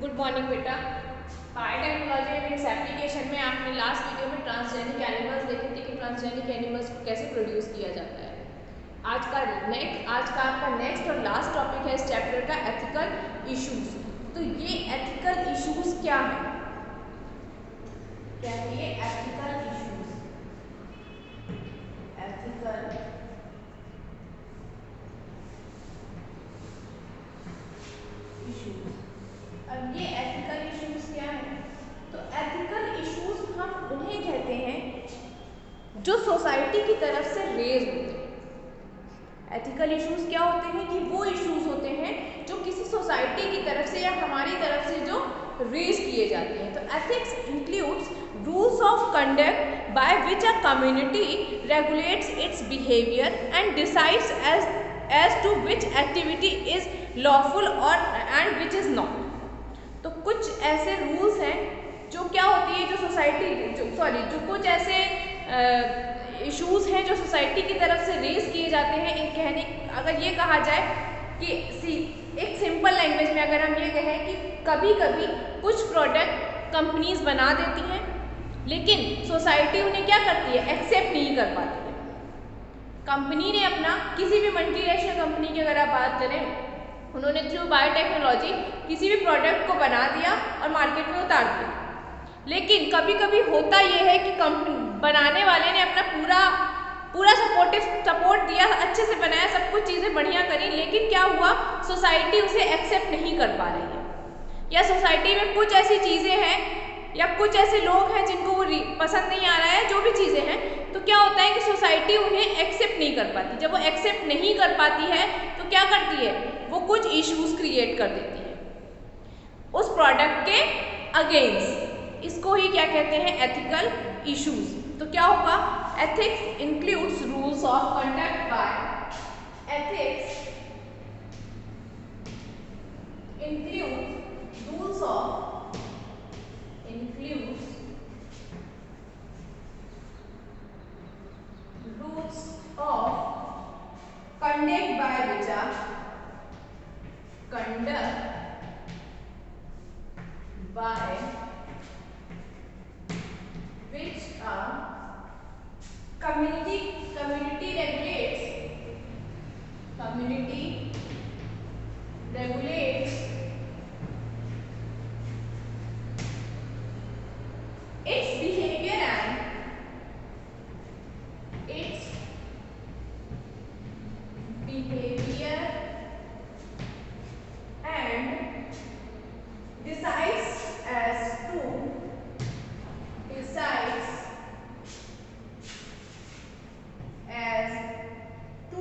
Good morning बेटा। Biotechnology and its application में आपने लास्ट वीडियो में ट्रांसजेनिक एनिमल्स देखे थे कि ट्रांसजेनिक एनिमल्स को कैसे प्रोड्यूस किया जाता है। आज का आपका नेक्स्ट और लास्ट टॉपिक है इस चैप्टर का एथिकल इश्यूज। तो ये एथिकल इश्यूज क्या है? क्या है ये एथिकल इश्यूज? Ethical issues. अब ये एथिकल इश्यूज क्या है? तो एथिकल इश्यूज हम उन्हें कहते हैं जो सोसाइटी की तरफ से रेज होते हैं। एथिकल इश्यूज क्या होते हैं कि वो इश्यूज होते हैं जो किसी सोसाइटी की तरफ से या हमारी तरफ से जो रेज किए जाते हैं। तो ethics includes rules of conduct by which a community regulates its behaviour and decides as to which activity is lawful और एंड विच इज नॉट। तो कुछ ऐसे रूल्स हैं जो क्या होती है, जो सोसाइटी जो कुछ ऐसे इश्यूज हैं जो सोसाइटी की तरफ से रेज किए जाते हैं। एक कहने अगर ये कहा जाए कि एक सिंपल लैंग्वेज में अगर हम ये कहें कि कभी कभी कुछ प्रोडक्ट कंपनीज बना देती हैं लेकिन सोसाइटी उन्हें क्या करती है, एक्सेप्ट नहीं कर पाती है। कंपनी ने अपना किसी भी मल्टीनेशनल कंपनी की अगर आप बात करें, उन्होंने थ्रू बायोटेक्नोलॉजी किसी भी प्रोडक्ट को बना दिया और मार्केट में उतार दिया। लेकिन कभी कभी होता यह है कि कंपनी बनाने वाले ने अपना पूरा सपोर्ट दिया, अच्छे से बनाया, सब कुछ चीज़ें बढ़िया करी, लेकिन क्या हुआ, सोसाइटी उसे एक्सेप्ट नहीं कर पा रही है, या सोसाइटी में कुछ ऐसी चीज़ें हैं या कुछ ऐसे लोग हैं जिनको वो पसंद नहीं आ रहा है, जो भी चीज़ें हैं। तो क्या होता है कि सोसाइटी उन्हें एक्सेप्ट नहीं कर पाती। जब वो एक्सेप्ट नहीं कर पाती है तो क्या करती है, वो कुछ इश्यूज क्रिएट कर देती है उस प्रोडक्ट के अगेंस्ट। इसको ही क्या कहते हैं, एथिकल इश्यूज। तो क्या होगा, ethics includes rules of conduct bye ethics includes rules of conduct by which are conduct by which community regulates its behavior and decides as to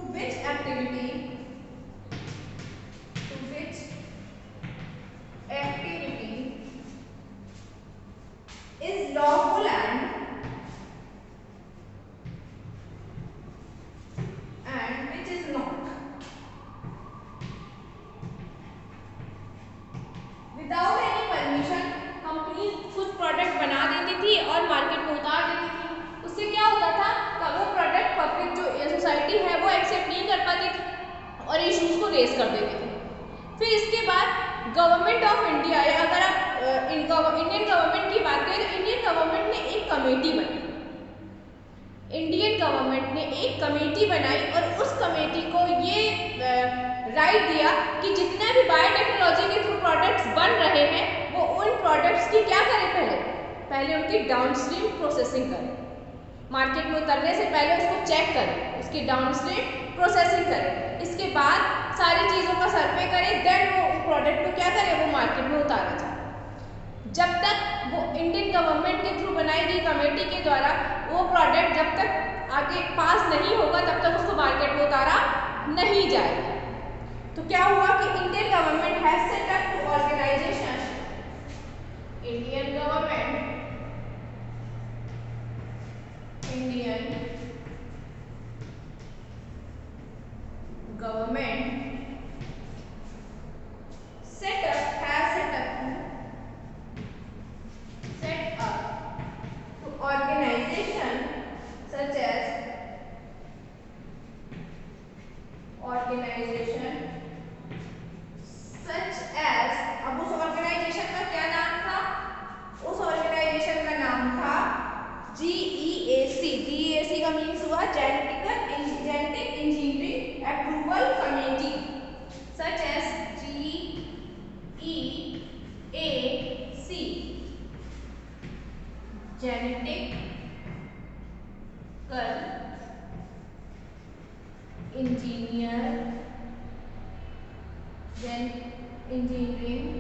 which activity is lawful and which is not. Without any permission company कुछ product बना देती थी और market में उतार देती थी। उससे क्या होता था, वो प्रोडक्ट पब्लिक जो सोसाइटी है वो एक्सेप्ट नहीं कर पाती थी और इश्यूज को रेज कर देती थी। फिर इसके बाद गवर्नमेंट ऑफ इंडिया, या अगर आप इंडियन गवर्नमेंट की बात करें तो इंडियन गवर्नमेंट ने एक कमेटी बनाई। इंडियन गवर्नमेंट ने एक कमेटी बनाई और उस कमेटी को ये राइट दिया कि जितने भी बायोटेक्नोलॉजी के थ्रू प्रोडक्ट्स बन रहे हैं वो उन प्रोडक्ट्स की क्या करें, पहले उनकी डाउनस्ट्रीम प्रोसेसिंग करें। मार्केट में उतरने से पहले उसको चेक करें, उसकी डाउनस्ट्रीम प्रोसेसिंग करें, इसके बाद सारी चीज़ों का सर्वे करें, देन वो प्रोडक्ट को क्या करें, वो मार्केट में उतारा जाए। जब तक वो इंडियन गवर्नमेंट के थ्रू बनाई गई कमेटी के द्वारा वो प्रोडक्ट जब तक आगे पास नहीं होगा तब तक उसको मार्केट में उतारा नहीं जाएगा। तो क्या हुआ कि Indian government has set up organisation, Indian government set up organization such as organization such as engineering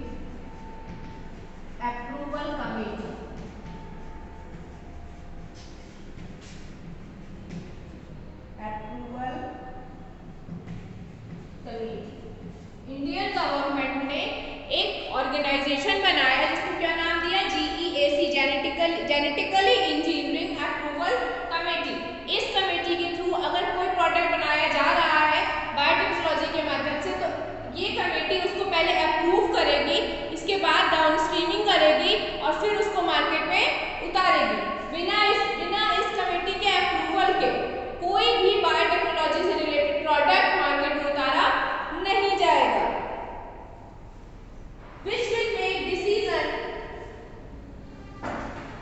approval committee. Indian government ने एक ऑर्गेनाइजेशन बनाया जिसको क्या नाम दिया, GEAC, genetically engineering approval committee. इस कमेटी के थ्रू अगर कोई प्रोडक्ट बनाया जा रहा है बायोटेक्नोलॉजी के माध्यम से, तो ये कमेटी उसको पहले अप्रूव करेगी, इसके बाद डाउन स्ट्रीमिंग करेगी और फिर उसको मार्केट में उतारेगी। बिना इस कमेटी के अप्रूवल के कोई भी बायोटेक्नोलॉजी से रिलेटेड प्रोडक्ट मार्केट में उतारा नहीं जाएगा। Which will make decision,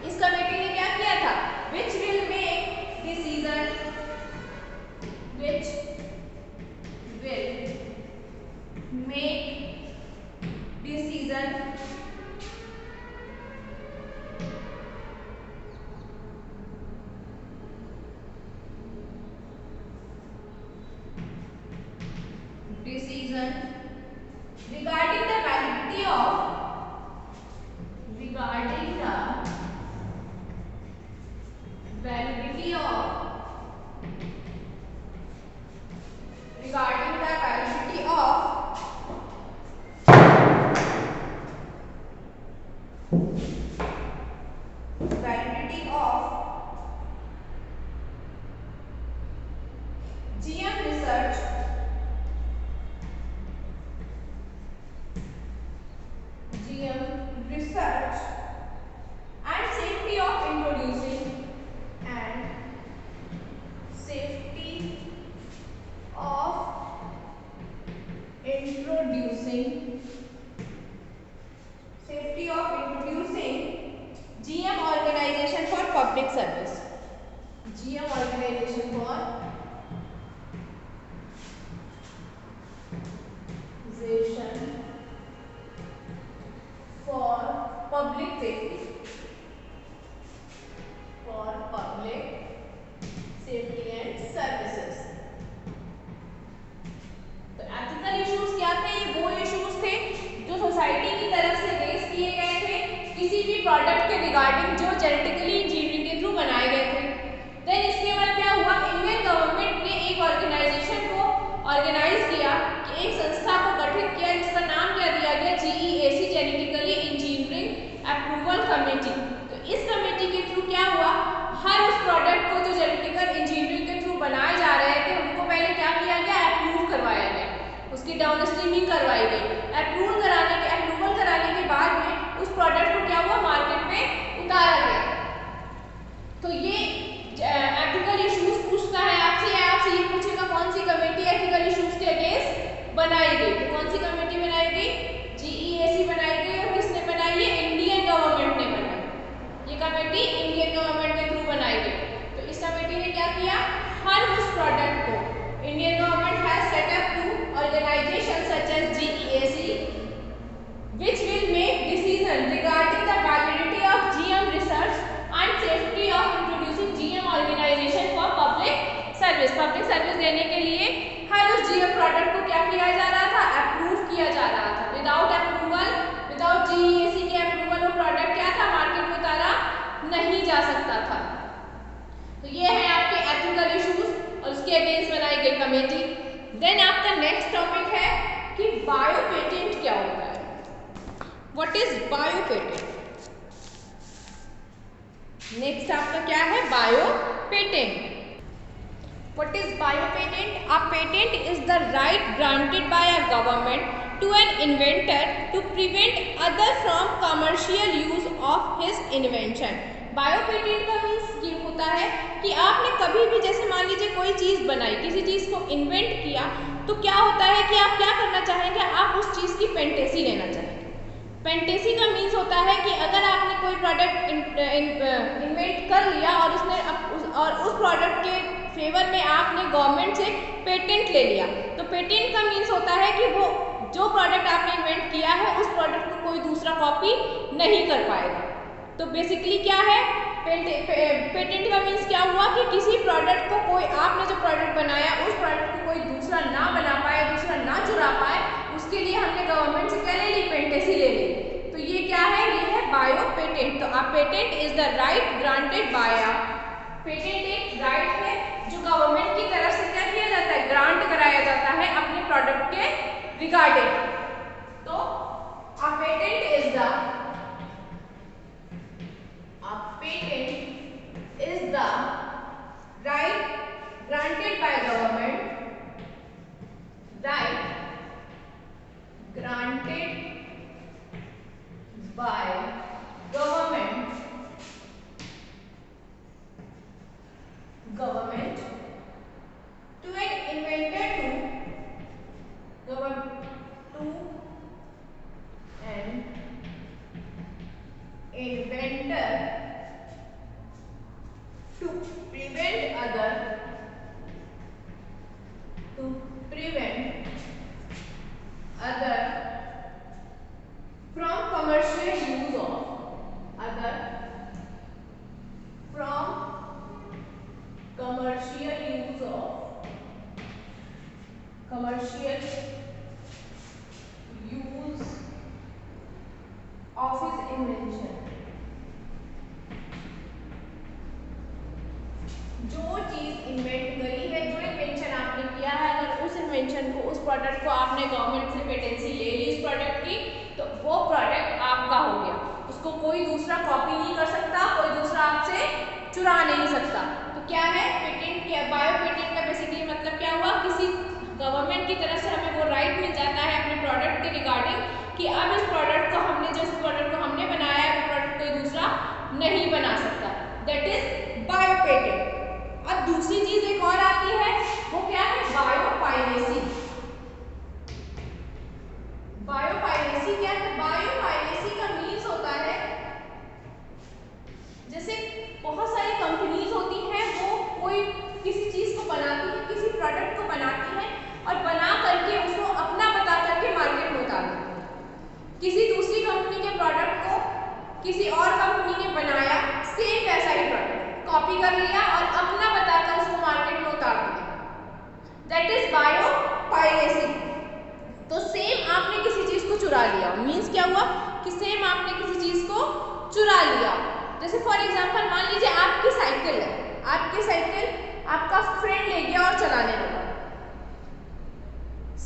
इस कमेटी ने क्या किया था, which will make decision, which will make decision regarding the validity of GM research and safety of introducing GM organization for public service, GM organization for public safety, and services। तो ethical issues क्या थे, ये वो issues थे जो society की तरफ से रेज किए गए थे किसी भी प्रोडक्ट के रिगार्डिंग जो जेनेटिकली इंजीनियरिंग के थ्रू बनाए गए थे। देन इसके बाद क्या हुआ, इंडियन गवर्नमेंट ने एक ऑर्गेनाइजेशन को ऑर्गेनाइज किया, एक संस्था को गठित किया जिसका नाम क्या दिया गया, GEAC, genetically engineering approval committee. तो इस कमेटी के थ्रू क्या हुआ, हर उस प्रोडक्ट को जो जेनेटिकल इंजीनियरिंग के थ्रू बनाए जा रहे थे उनको पहले क्या किया गया, अप्रूव करवाया गया, उसकी डाउन स्ट्रीमिंग करवाई गई। अप्रूवल कराने के बाद में उस प्रोडक्ट को क्या हुआ, मार्केट में उतारा गया। तो ये एथिकल इश्यूज पूछता है आपसे ये पूछेगा कौन सी कमेटी एथिकल इश्यूज के अगेंस्ट बनाई गई। तो कौन सी कमेटी बनाई गई, GEAC बनाई गई। और किसने बनाई है, इंडियन गवर्नमेंट ने बनाई। ये कमेटी इंडियन गवर्नमेंट के थ्रू बनाई गई। तो इस कमेटी ने क्या किया, हर उस प्रोडक्ट को Indian government has set up to organisation such as GEAC which will make decision regarding the validity of GM research and safety of introducing GM organization for public service। Public service देने के लिए हर उस GM product को क्या किया जा रहा था, अप्रूव किया जा रहा था। विदाउट अप्रूवल, विदाउट GEAC के अप्रूवल वो प्रोडक्ट क्या था, मार्केट में उतारा नहीं जा सकता था। तो ये है आपके एथिकल इश्यूज और उसके अगेंस्ट बनाई गई कमेटी। देन आपका नेक्स्ट टॉपिक है कि बायो पेटेंट क्या होता है। What is bio patent. Next आपका क्या है, bio patent. What is bio patent, a patent is the right granted by a government to an inventor to prevent other from commercial use of his invention। Bio patent का means ये होता है कि आपने कभी भी, जैसे मान लीजिए कोई चीज़ बनाई, किसी चीज़ को इन्वेंट किया, तो क्या होता है कि आप क्या करना चाहेंगे, आप उस चीज़ की पेटेंसी लेना चाहेंगे। पेटेंसी का मीन्स होता है कि अगर आपने कोई प्रोडक्ट इन्वेंट कर लिया और उस प्रोडक्ट के फेवर में आपने गवर्नमेंट से पेटेंट ले लिया, तो पेटेंट का मीन्स होता है कि वो जो प्रोडक्ट आपने इन्वेंट किया है उस प्रोडक्ट को कोई दूसरा कॉपी नहीं कर पाएगा। तो बेसिकली क्या है, पेटेंट का मीन्स क्या हुआ कि किसी प्रोडक्ट को कोई, आपने जो प्रोडक्ट बनाया उस प्रोडक्ट को कोई दूसरा ना बना पाए, दूसरा ना चुरा पाए, उसके लिए हमने गवर्नमेंट से क्या ले ली, the right granted by a patent एक राइट है जो गवर्नमेंट की तरफ से क्या किया जाता है, ग्रांट कराया जाता है अपने प्रोडक्ट के रिगार्डिंग। तो a patent is the right granted by government, right granted by government to an inventor to an inventor to prevent other from commercial use of his invention। जो चीज इन्वेंट करी है, जो इन्वेंशन आपने किया है, अगर उस इन्वेंशन को, उस प्रोडक्ट को आपने गवर्नमेंट से पेटेंसी ले ली इस प्रोडक्ट की, तो वो प्रोडक्ट आपका हो गया, उसको कोई दूसरा कॉपी नहीं कर सकता, कोई दूसरा आपसे चुरा नहीं सकता। तो क्या है पेटेंट, क्या बायो पेटेंट का बेसिकली मतलब क्या हुआ, किसी गवर्नमेंट की तरफ से हमें वो राइट मिल जाता है अपने प्रोडक्ट के रिगार्डिंग कि अब इस प्रोडक्ट को हमने, जिस प्रोडक्ट को हमने बनाया है वो प्रोडक्ट कोई दूसरा नहीं बना सकता, दैट इज बायो पेटेंट। अब दूसरी चीज एक और आती है, वो क्या है, बायोपायरेसी। बायोपायरेसी क्या है, बायोपायरेसी का मीन्स होता है, जैसे बहुत सारी कंपनीज होती हैं, वो कोई किसी चीज को बनाती है, किसी प्रोडक्ट को बनाती है और बना करके उसको अपना बता करके मार्केट में उतार देती है। किसी दूसरी कंपनी के प्रोडक्ट को किसी और कंपनी ने बनाया, सेम वैसा ही प्रोडक्ट कॉपी कर लिया और अपना बताकर उसको मार्केट में उतार दिया, दैट इज बायोपायरेसी। तो सेम आपने किसी चीज को चुरा लिया, मीन्स क्या हुआ कि सेम आपने किसी चीज को चुरा लिया। जैसे फॉर एग्जांपल मान लीजिए आपकी साइकिल है, आपकी साइकिल आपका फ्रेंड ले गया और चलाने लगा,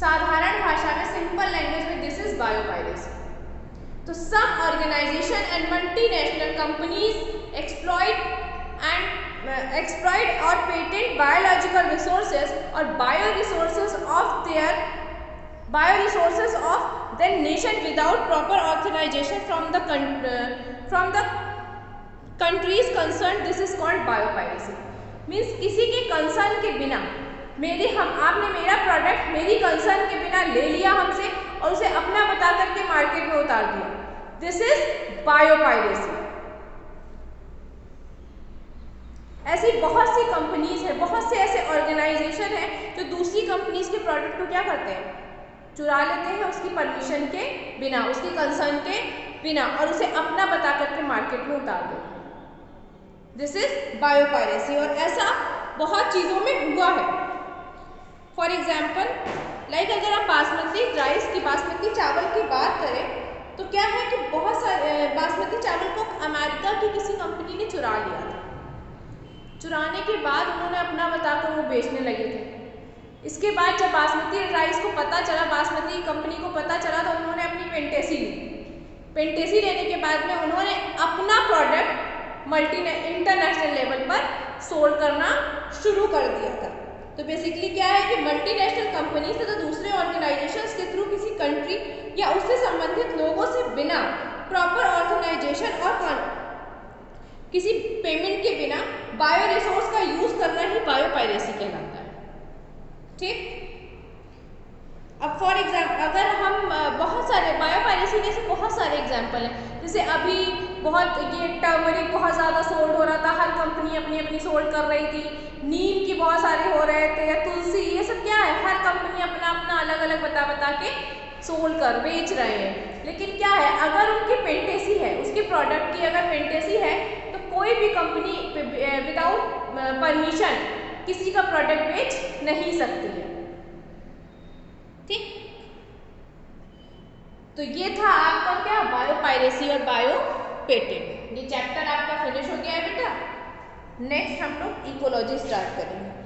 साधारण भाषा में, सिंपल लैंग्वेज में, दिस इज बायोपायरेसी। तो some organisation and multinational companies exploit or patent biological resources or bioresources of their nation without proper authorization from the countries concerned. This is called biopiracy। Means किसी के concern के बिना आपने मेरा product मेरी concern के बिना ले लिया हमसे और उसे अपना बता करके मार्केट में उतार दिया, दिस इज बायोपायरेसी। ऐसी बहुत सी कंपनीज है, बहुत से ऐसे ऑर्गेनाइजेशन है जो दूसरी कंपनीज के प्रोडक्ट को क्या करते हैं, चुरा लेते हैं उसकी परमिशन के बिना, उसकी कंसर्न के बिना, और उसे अपना बता करके मार्केट में उतार देते हैं, दिस इज बायोपायरेसी। और ऐसा बहुत चीज़ों में हुआ है। फॉर एग्जाम्पल लाइक अगर आप बासमती राइस की, बासमती चावल की बात करें तो क्या है कि बहुत सारे बासमती चावल को अमेरिका की किसी कंपनी ने चुरा लिया था। चुराने के बाद उन्होंने अपना बताकर वो बेचने लगे थे। इसके बाद जब बासमती राइस को पता चला, बासमती कंपनी को पता चला, तो उन्होंने अपनी पेटेंसी ली। पेटेंसी लेने के बाद में उन्होंने अपना प्रोडक्ट इंटरनेशनल लेवल पर सोल्ड करना शुरू कर दिया था। तो बेसिकली क्या है कि मल्टीनेशनल कंपनी से तो दूसरे ऑर्गेनाइजेशंस के थ्रू किसी कंट्री या उससे संबंधित लोगों से बिना प्रॉपर ऑर्गेनाइजेशन और किसी पेमेंट के बिना बायो रिसोर्स का यूज करना ही बायोपायरेसी कहलाता है। ठीक, अब फॉर एग्जाम्पल अगर हम बहुत सारे बायोपायरेसी के बहुत सारे एग्जाम्पल हैं, जैसे अभी बहुत ये टर्मरिक बहुत ज़्यादा सोल्ड हो रहा था, हर कंपनी अपनी अपनी सोल्ड कर रही थी, नीम की बहुत सारे हो रहे थे, या तुलसी, ये सब क्या है, हर कंपनी अपना अपना अलग अलग बता के सोल्ड कर बेच रहे हैं। लेकिन क्या है, अगर उनकी पेटेंसी है, उसके प्रोडक्ट की अगर पेटेंसी है, तो कोई भी कंपनी विदाउट परमिशन किसी का प्रोडक्ट बेच नहीं सकती है। ठीक, तो ये था आपका क्या बायोपायरेसी और बायो पेटेंट। ये चैप्टर आपका फिनिश हो गया है बेटा। नेक्स्ट हम लोग इकोलॉजी स्टार्ट करेंगे।